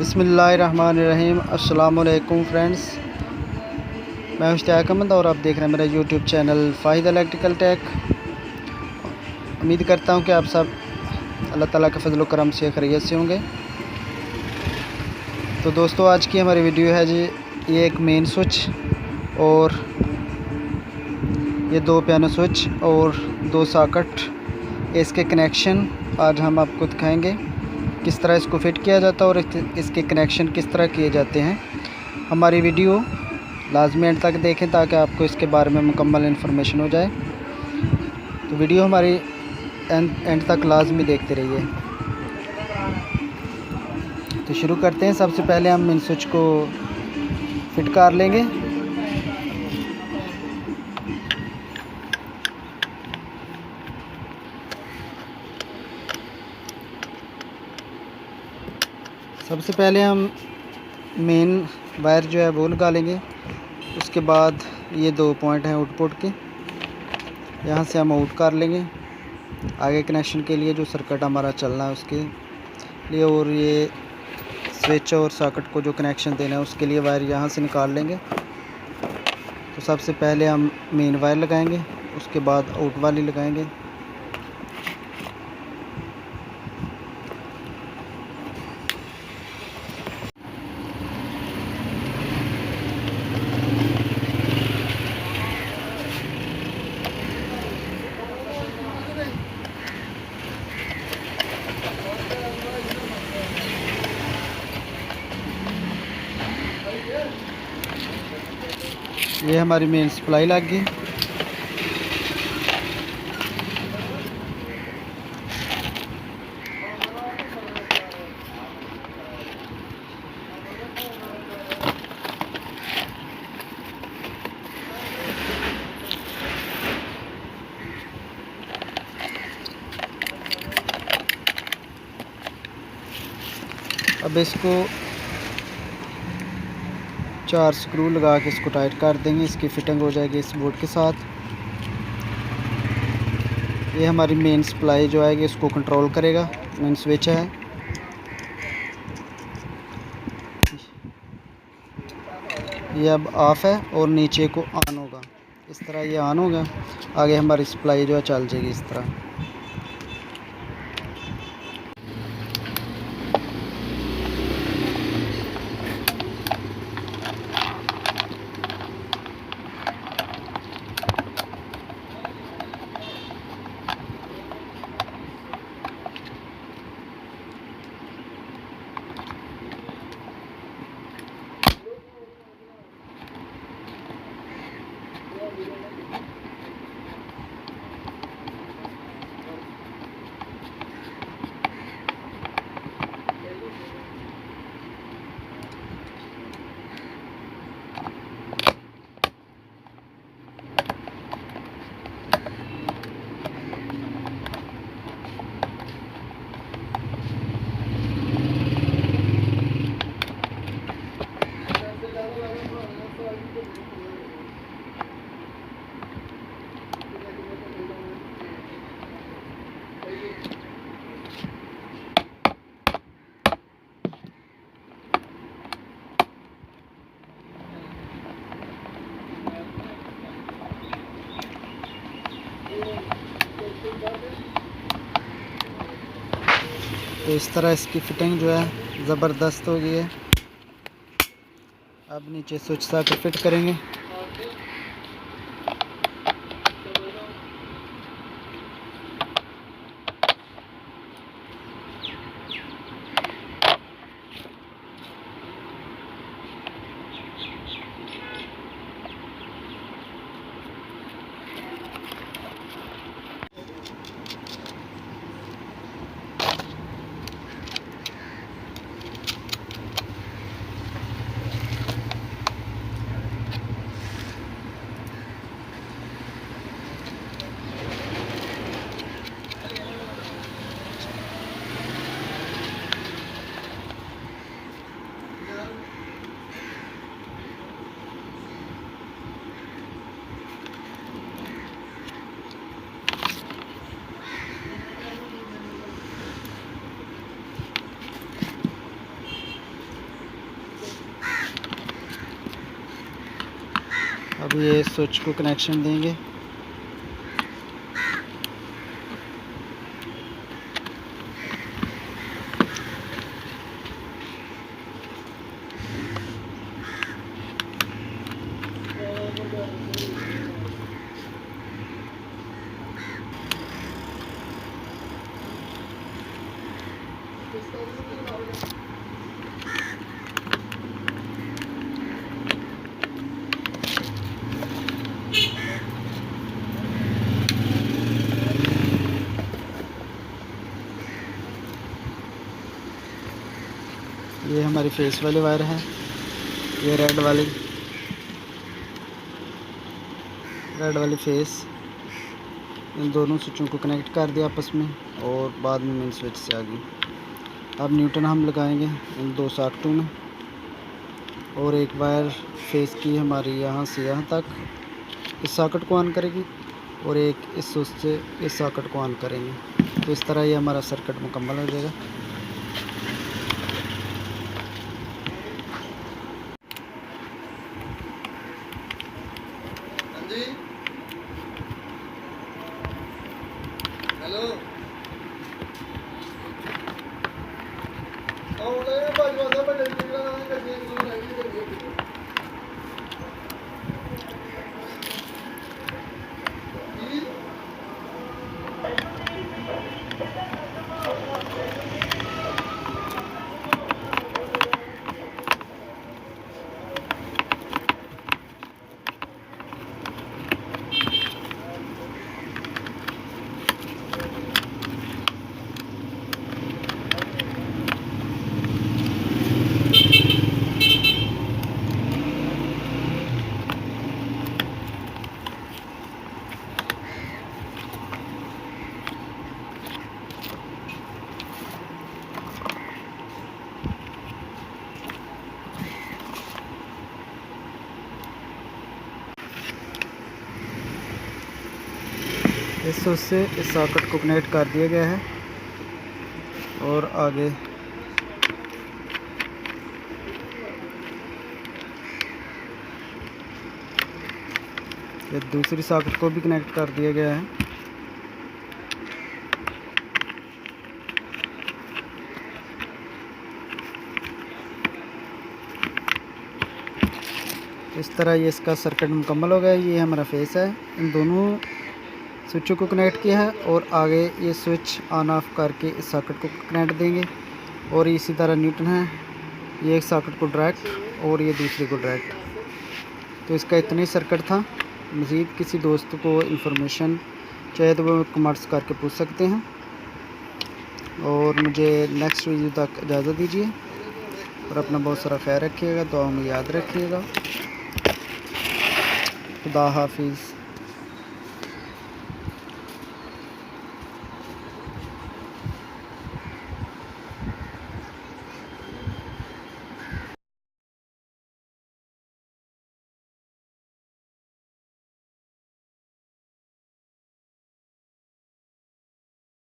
बिस्मिल्लाहिर्रहमानिर्रहीम। अस्सलाम वालेकुम फ्रेंड्स, मैं मुश्ताक अहमद और आप देख रहे हैं मेरा यूट्यूब चैनल फ़ाहिद इलेक्ट्रिकल टेक। उम्मीद करता हूं कि आप सब अल्लाह ताला के फजल करम से खैरियत से होंगे। तो दोस्तों, आज की हमारी वीडियो है जी, ये एक मेन स्विच और ये दो पियानो स्विच और दो सॉकेट, इसके कनेक्शन आज हम आपको दिखाएंगे किस तरह इसको फिट किया जाता है और इसके कनेक्शन किस तरह किए जाते हैं। हमारी वीडियो लाजमी एंड तक देखें ताकि आपको इसके बारे में मुकम्मल इन्फॉर्मेशन हो जाए। तो वीडियो हमारी एंड तक लाजमी देखते रहिए। तो शुरू करते हैं। सबसे पहले हम इन स्विच को फिट कर लेंगे। सबसे पहले हम मेन वायर जो है वो लगा लेंगे। उसके बाद ये दो पॉइंट हैं आउटपुट के, यहाँ से हम आउट कर लेंगे आगे कनेक्शन के लिए जो सर्किट हमारा चलना है उसके लिए। और ये स्विच और सॉकेट को जो कनेक्शन देना है उसके लिए वायर यहाँ से निकाल लेंगे। तो सबसे पहले हम मेन वायर लगाएंगे, उसके बाद आउट वाली लगाएंगे। ये हमारी मेन सप्लाई लग गई। अब इसको 4 स्क्रू लगा के इसको टाइट कर देंगे। इसकी फिटिंग हो जाएगी इस बोर्ड के साथ। ये हमारी मेन सप्लाई जो आएगी इसको कंट्रोल करेगा। मेन स्विच है, ये अब ऑफ़ है और नीचे को ऑन होगा। इस तरह ये ऑन होगा, आगे हमारी सप्लाई जो है चल जाएगी इस तरह। तो इस तरह इसकी फिटिंग जो है ज़बरदस्त हो गई है। अब नीचे स्विच सॉकेट फिट करेंगे। अब ये स्विच को कनेक्शन देंगे। ये हमारी फेस वाली वायर है, ये रेड वाली फेस। इन दोनों स्विचों को कनेक्ट कर दिया आपस में और बाद में मेन स्विच से आ गई। अब न्यूटन हम लगाएंगे इन दो सॉकेटों में, और एक वायर फेस की हमारी यहाँ से यहाँ तक इस सॉकेट को ऑन करेगी और एक इस स्विच से इस सॉकेट को ऑन करेंगे। तो इस तरह ये हमारा सर्किट मुकम्मल हो जाएगा। हेलो इस स्विच से इस सॉकेट को कनेक्ट कर दिया गया है और आगे ये दूसरी सॉकेट को भी कनेक्ट कर दिया गया है। इस तरह ये इसका सर्किट मुकम्मल हो गया। ये हमारा फेस है, इन दोनों स्विचों को कनेक्ट किया है और आगे ये स्विच ऑन ऑफ करके इस सॉकेट को कनेक्ट देंगे। और इसी तरह न्यूटन है, ये एक सॉकेट को डायरेक्ट और ये दूसरे को डायरेक्ट। तो इसका इतना ही सर्किट था। मज़ीद किसी दोस्त को इन्फॉर्मेशन चाहे तो वो कमेंट्स करके पूछ सकते हैं। और मुझे नेक्स्ट वीडियो तक इजाज़त दीजिए और अपना बहुत सारा ख्याल रखिएगा, दुआ में याद रखिएगा। खुदा हाफिज़।